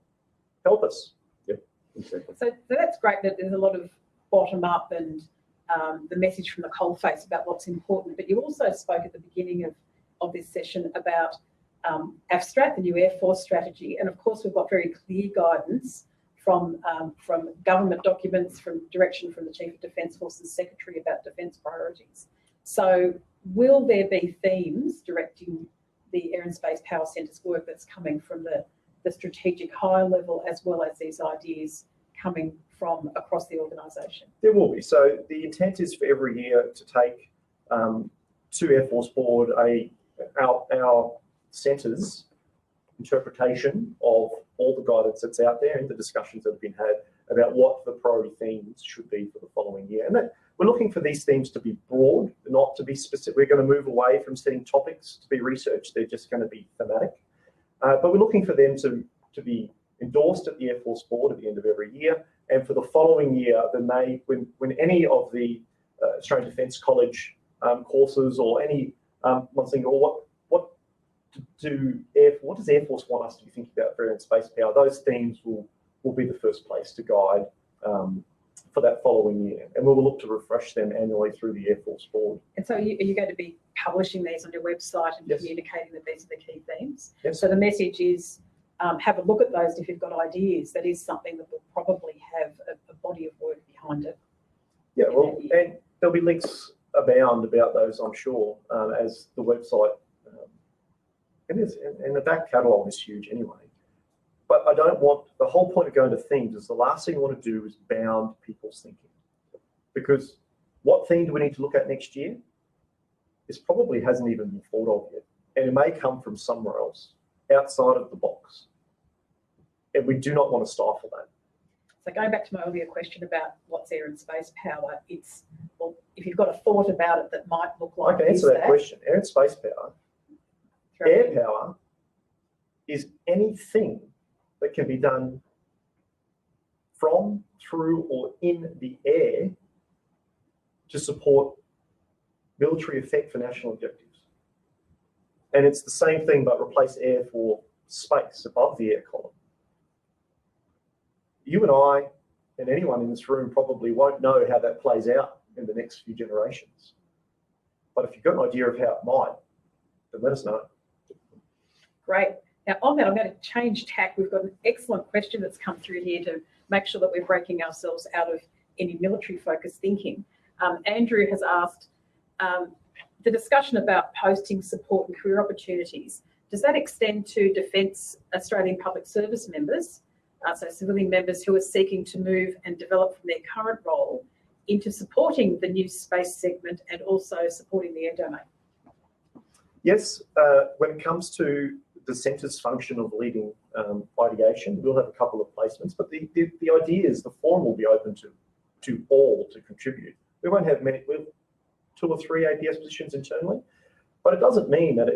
Help us. Yep, exactly. So that's great that there's a lot of bottom up and the message from the coalface about what's important. But you also spoke at the beginning of this session about AFSTRAT, the new Air Force strategy. And of course, we've got very clear guidance from government documents, from direction from the Chief of Defence Forces Secretary about defence priorities. So will there be themes directing the Air and Space Power Centre's work that's coming from the strategic high level, as well as these ideas coming from across the organisation? There will be. So the intent is for every year to take to Air Force Board our centre's interpretation of all the guidance that's out there and the discussions that have been had about what the priority themes should be for the following year. And that, we're looking for these themes to be broad, not to be specific. We're going to move away from setting topics to be researched. They're just going to be thematic. But we're looking for them to be endorsed at the Air Force Board at the end of every year. And for the following year, when any of the Australian Defence College courses or any one thing, or what does Air Force want us to be thinking about for air and space power? Those themes will be the first place to guide for that following year, and we will look to refresh them annually through the Air Force Board. And so are you going to be publishing these on your website and Yes. communicating that these are the key themes? Yes. So the message is have a look at those if you've got ideas. That is something that will probably have a body of work behind it. Yeah, well, and there'll be links abound about those, I'm sure, as the website, and the back catalogue is huge anyway. But I don't want, the whole point of going to themes is the last thing you want to do is bound people's thinking. Because what theme do we need to look at next year? This probably hasn't even been thought of yet. And it may come from somewhere else, outside of the box. And we do not want to stifle that. So going back to my earlier question about what's air and space power, it's, well, if you've got a thought about it that might look like I can answer that question. Air and space power. Air power is anything that can be done from, through, or in the air to support military effect for national objectives. And it's the same thing, but replace air for space above the air column. You and I and anyone in this room probably won't know how that plays out in the next few generations. But if you've got an idea of how it might, then let us know. Great. Now on that, I'm going to change tack. We've got an excellent question that's come through here to make sure that we're breaking ourselves out of any military-focused thinking. Andrew has asked, the discussion about posting support and career opportunities, does that extend to Defence Australian Public Service members, so civilian members who are seeking to move and develop from their current role into supporting the new space segment and also supporting the air domain? Yes, when it comes to the centre's function of leading ideation, we'll have a couple of placements, but the idea is the forum will be open to all to contribute. We won't have many, we'll 2 or 3 APS positions internally, but it doesn't mean that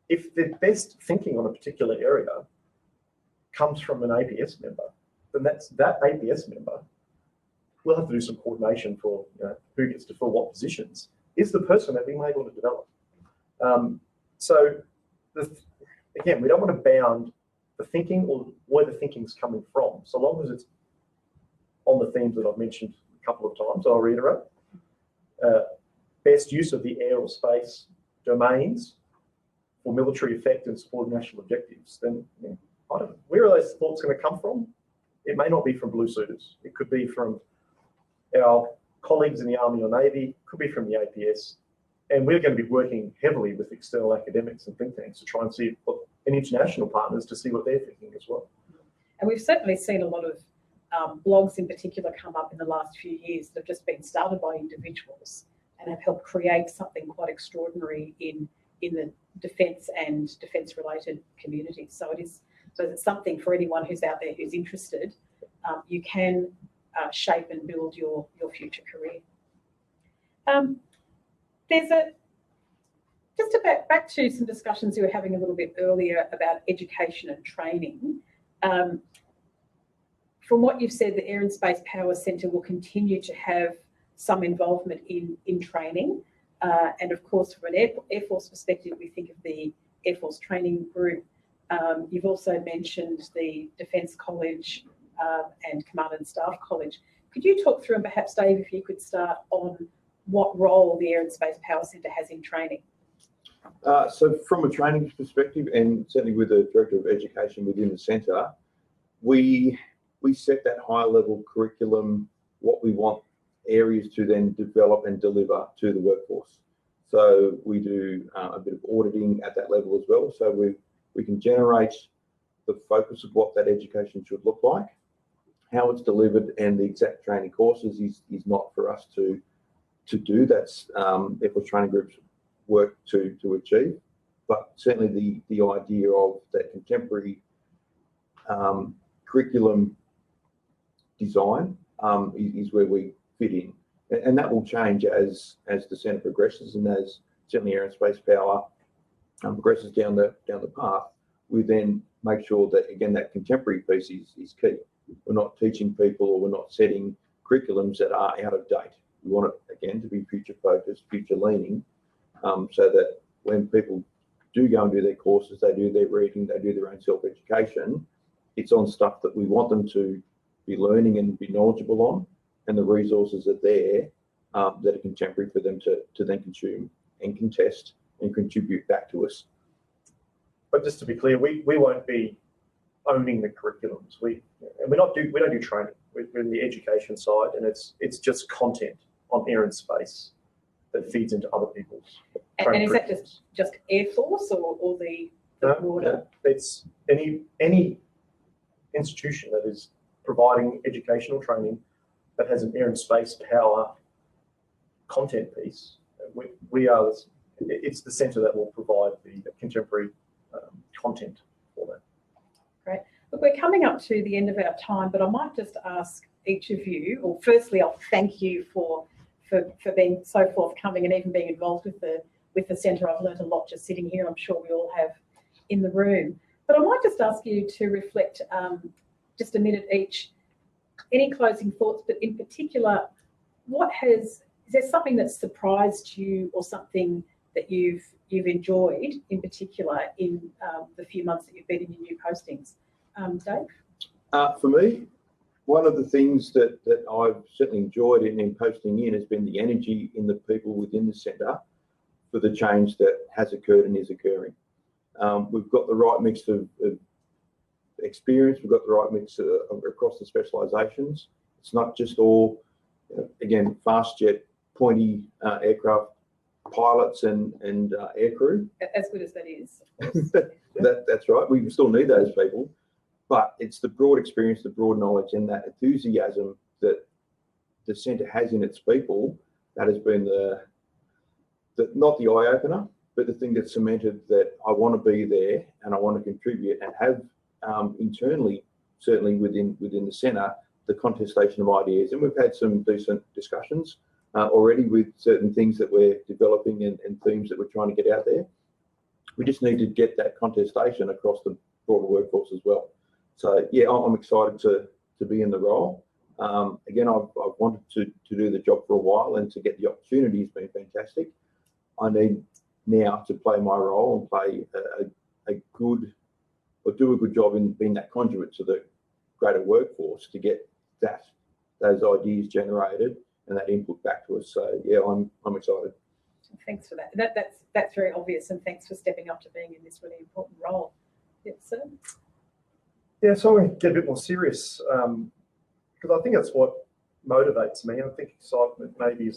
if the best thinking on a particular area comes from an APS member, then that APS member will have to do some coordination for who gets to fill what positions, is the person that we may want to develop. Again, we don't want to bound the thinking or where the thinking's coming from, so long as it's on the themes that I've mentioned a couple of times. I'll reiterate. Best use of the air or space domains for military effect and support of national objectives, then I don't know. Where are those thoughts going to come from? It may not be from blue suiters. It could be from our colleagues in the Army or Navy, it could be from the APS. And we're going to be working heavily with external academics and think tanks to try and see and international partners to see what they're thinking as well. And we've certainly seen a lot of blogs in particular come up in the last few years that have just been started by individuals and have helped create something quite extraordinary in the defence and defence-related communities. So it's something for anyone who's out there who's interested. You can shape and build your future career. Just back to some discussions you were having a little bit earlier about education and training. From what you've said, the Air and Space Power Centre will continue to have some involvement in training. And of course, from an Air Force perspective, we think of the Air Force Training Group. You've also mentioned the Defence College and Command and Staff College. Could you talk through, and perhaps Dave, if you could start on what role the Air and Space Power Centre has in training? So from a training perspective, and certainly with the Director of Education within the centre, we we set that high level curriculum, what we want areas to then develop and deliver to the workforce. So we do a bit of auditing at that level as well. So we can generate the focus of what that education should look like, how it's delivered, and the exact training courses is not for us to do. That's Airforce Training Group's work to achieve. But certainly the idea of that contemporary curriculum design is where we fit in. And that will change as the centre progresses, and as certainly Air and Space Power progresses down the path. We then make sure that, again, that contemporary piece is key. We're not teaching people, or we're not setting curriculums that are out of date. We want it, again, to be future focused, future leaning, so that when people do go and do their courses, they do their reading, they do their own self-education, it's on stuff that we want them to be learning and be knowledgeable on, and the resources are there that are contemporary for them to then consume and contest and contribute back to us. But just to be clear, we won't be owning the curriculums. We don't do training. We're in the education side, and it's just content on air and space that feeds into other people's. And is that just Air Force or the broader? No, it's any institution that is providing educational training that has an air and space power content piece. It's the centre that will provide the contemporary content for that. Great. Look, we're coming up to the end of our time, but I might just ask each of you, or firstly, I'll thank you for being so forthcoming and even being involved with the centre. I've learned a lot just sitting here. I'm sure we all have in the room. But I might just ask you to reflect just a minute each. Any closing thoughts, but in particular, is there something that surprised you, or something that you've enjoyed in particular in the few months that you've been in your new postings? Dave? For me, one of the things that I've certainly enjoyed in posting in has been the energy in the people within the centre for the change that has occurred and is occurring. We've got the right mix of experience, we've got the right mix across the specialisations. It's not just all, again, fast jet, pointy aircraft pilots and aircrew. As good as that is. That's right. We still need those people, but it's the broad experience, the broad knowledge, and that enthusiasm that the centre has in its people that has been not the eye opener, but the thing that cemented that I want to be there and I want to contribute and have internally, certainly within the centre, the contestation of ideas. And we've had some decent discussions already with certain things that we're developing and themes that we're trying to get out there. We just need to get that contestation across the broader workforce as well. So yeah, I'm excited to be in the role. Again, I've wanted to do the job for a while, and to get the opportunity has been fantastic. I need now to play my role and play do a good job in being that conduit to the greater workforce to get those ideas generated and that input back to us. So yeah, I'm excited. Thanks for that. That's very obvious, and thanks for stepping up to being in this really important role. Yes, sir. Yeah, so I'm going to get a bit more serious because I think that's what motivates me. I think excitement maybe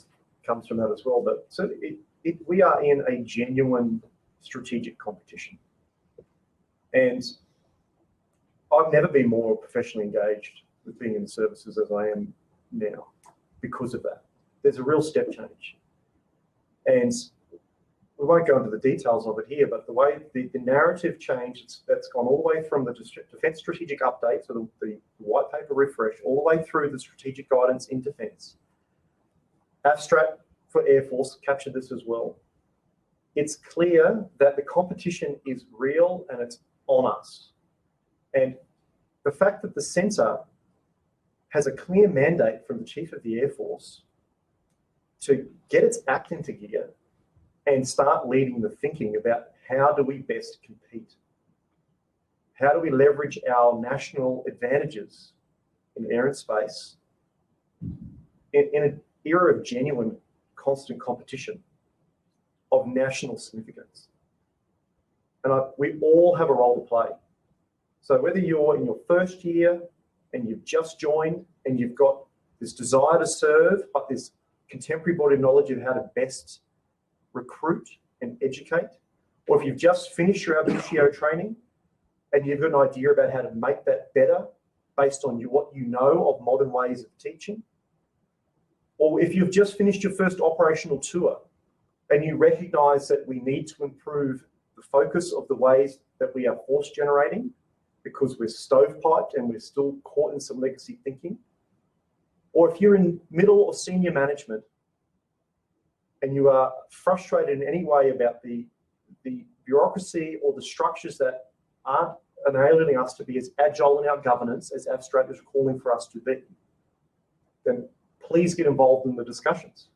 comes from that as well. But certainly, we are in a genuine strategic competition, and I've never been more professionally engaged with being in the services as I am now because of that. There's a real step change, and we won't go into the details of it here, but the way the narrative change that's gone all the way from the Defence Strategic Update, so the white paper refresh, all the way through the strategic guidance in defence. Abstract for Air Force captured this as well. It's clear that the competition is real and it's on us. And the fact that the centre has a clear mandate from the Chief of the Air Force to get its act into gear and start leading the thinking about how do we best compete? How do we leverage our national advantages in air and space in an era of genuine constant competition of national significance? And we all have a role to play. So whether you're in your first year and you've just joined and you've got this desire to serve, but this contemporary body of knowledge of how to best recruit and educate, or if you've just finished your ab initio training and you've got an idea about how to make that better based on what you know of modern ways of teaching, or if you've just finished your first operational tour and you recognise that we need to improve the focus of the ways that we are force generating because we're stovepiped and we're still caught in some legacy thinking, or if you're in middle or senior management and you are frustrated in any way about the bureaucracy or the structures that aren't enabling us to be as agile in our governance as abstract is calling for us to be, then please get involved in the discussions,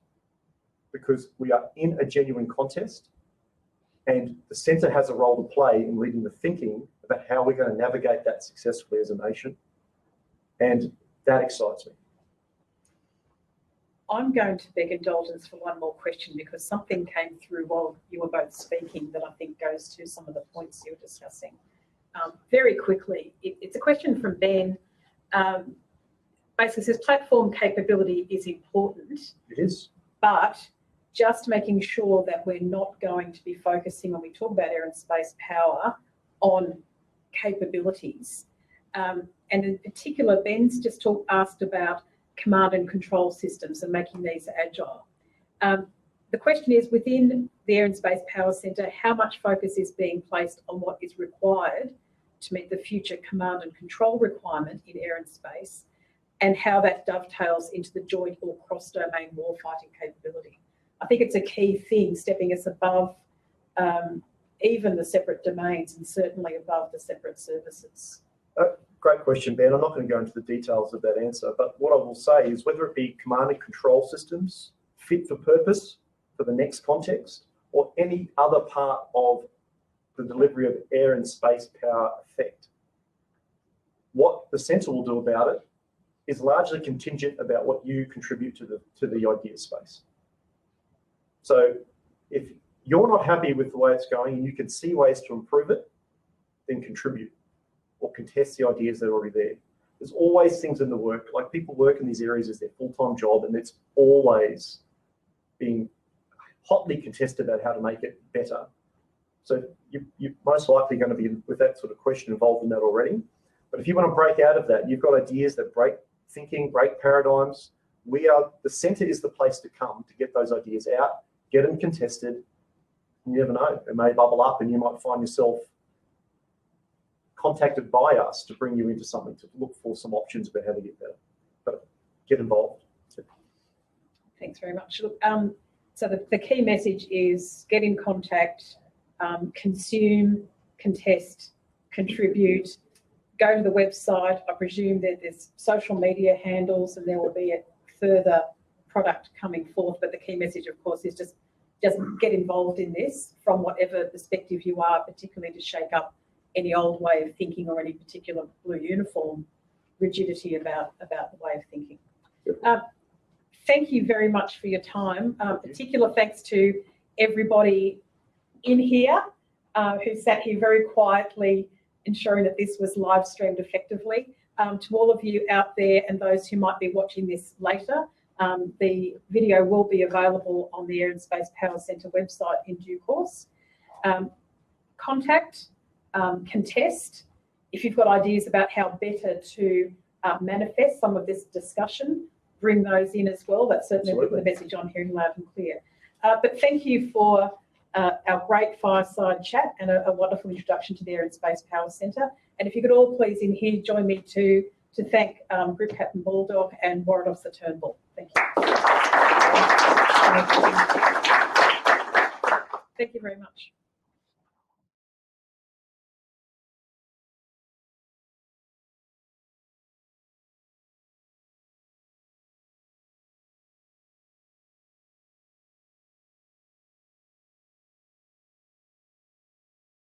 because we are in a genuine contest and the centre has a role to play in leading the thinking about how we're going to navigate that successfully as a nation. And that excites me. I'm going to beg indulgence for one more question, because something came through while you were both speaking that I think goes to some of the points you were discussing. Very quickly, it's a question from Ben. Basically says platform capability is important. It is. But just making sure that we're not going to be focusing when we talk about air and space power on capabilities. And in particular, Ben's just asked about command and control systems and making these agile. The question is, within the Air and Space Power Centre, how much focus is being placed on what is required to meet the future command and control requirement in air and space, and how that dovetails into the joint or cross-domain warfighting capability? I think it's a key thing, stepping us above even the separate domains and certainly above the separate services. Great question, Ben. I'm not going to go into the details of that answer, but what I will say is whether it be command and control systems fit for purpose for the next context, or any other part of the delivery of air and space power effect, what the centre will do about it is largely contingent about what you contribute to the idea space. So if you're not happy with the way it's going and you can see ways to improve it, then contribute or contest the ideas that are already there. There's always things in the work, like people work in these areas as their full-time job, and it's always being hotly contested about how to make it better. So you're most likely going to be with that sort of question involved in that already. But if you want to break out of that, you've got ideas that break thinking, break paradigms. The centre is the place to come to get those ideas out, get them contested. You never know, it may bubble up and you might find yourself contacted by us to bring you into something, to look for some options about how to get better. But get involved. Thanks very much. Look, so the key message is get in contact, consume, contest, contribute, go to the website. I presume that there's social media handles and there will be a further product coming forth, but the key message, of course, is just get involved in this from whatever perspective you are, particularly to shake up any old way of thinking or any particular blue uniform rigidity about the way of thinking. Thank you very much for your time. Particular thanks to everybody in here who sat here very quietly, ensuring that this was live streamed effectively. To all of you out there and those who might be watching this later, the video will be available on the Air and Space Power Centre website in due course. Contact, contest. If you've got ideas about how better to manifest some of this discussion, bring those in as well. That's certainly the message I'm hearing loud and clear. But thank you for our great fireside chat and a wonderful introduction to the Air and Space Power Centre. And if you could all please in here join me to thank Group Captain Baldock and Warrant Officer Turnbull. Thank you. Thank you very much.